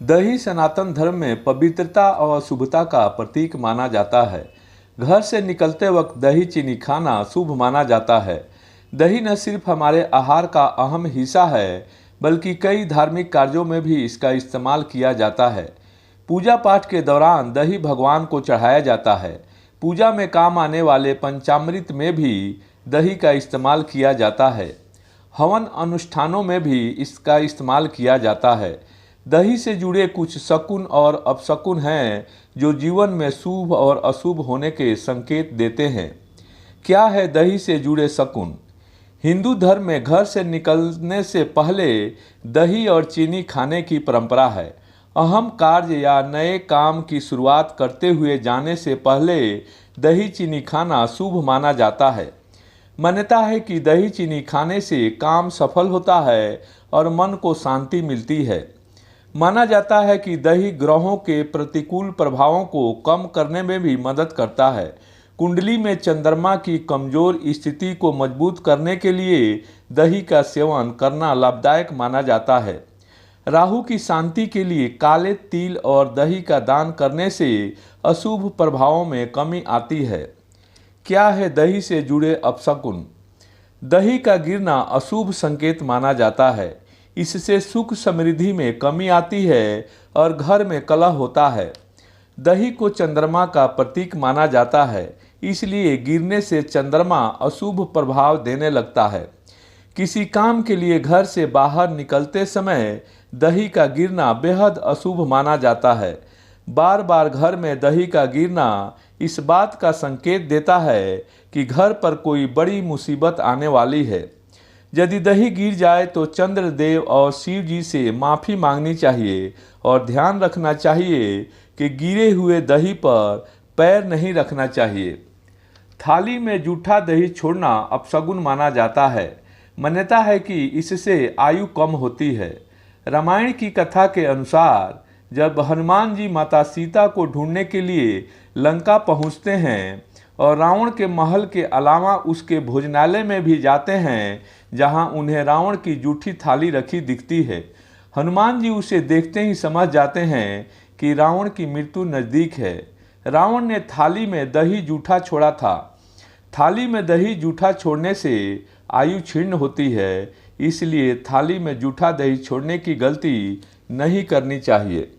दही सनातन धर्म में पवित्रता और शुभता का प्रतीक माना जाता है। घर से निकलते वक्त दही चीनी खाना शुभ माना जाता है। दही न सिर्फ हमारे आहार का अहम हिस्सा है, बल्कि कई धार्मिक कार्यों में भी इसका इस्तेमाल किया जाता है। पूजा पाठ के दौरान दही भगवान को चढ़ाया जाता है। पूजा में काम आने वाले पंचामृत में भी दही का इस्तेमाल किया जाता है। हवन अनुष्ठानों में भी इसका इस्तेमाल किया जाता है। दही से जुड़े कुछ शकुन और अपशकुन हैं जो जीवन में शुभ और अशुभ होने के संकेत देते हैं। क्या है दही से जुड़े शकुन? हिंदू धर्म में घर से निकलने से पहले दही और चीनी खाने की परंपरा है। अहम कार्य या नए काम की शुरुआत करते हुए जाने से पहले दही चीनी खाना शुभ माना जाता है। मान्यता है कि दही चीनी खाने से काम सफल होता है और मन को शांति मिलती है। माना जाता है कि दही ग्रहों के प्रतिकूल प्रभावों को कम करने में भी मदद करता है। कुंडली में चंद्रमा की कमजोर स्थिति को मजबूत करने के लिए दही का सेवन करना लाभदायक माना जाता है। राहु की शांति के लिए काले तिल और दही का दान करने से अशुभ प्रभावों में कमी आती है। क्या है दही से जुड़े अपशकुन? दही का गिरना अशुभ संकेत माना जाता है। इससे सुख समृद्धि में कमी आती है और घर में कलह होता है। दही को चंद्रमा का प्रतीक माना जाता है, इसलिए गिरने से चंद्रमा अशुभ प्रभाव देने लगता है। किसी काम के लिए घर से बाहर निकलते समय दही का गिरना बेहद अशुभ माना जाता है। बार बार घर में दही का गिरना इस बात का संकेत देता है कि घर पर कोई बड़ी मुसीबत आने वाली है। यदि दही गिर जाए तो चंद्रदेव और शिव जी से माफ़ी मांगनी चाहिए और ध्यान रखना चाहिए कि गिरे हुए दही पर पैर नहीं रखना चाहिए। थाली में जूठा दही छोड़ना अपशगुन माना जाता है। मान्यता है कि इससे आयु कम होती है। रामायण की कथा के अनुसार जब हनुमान जी माता सीता को ढूंढने के लिए लंका पहुंचते हैं और रावण के महल के अलावा उसके भोजनालय में भी जाते हैं, जहां उन्हें रावण की जूठी थाली रखी दिखती है। हनुमान जी उसे देखते ही समझ जाते हैं कि रावण की मृत्यु नज़दीक है। रावण ने थाली में दही जूठा छोड़ा था। थाली में दही जूठा छोड़ने से आयु क्षीण होती है, इसलिए थाली में जूठा दही छोड़ने की गलती नहीं करनी चाहिए।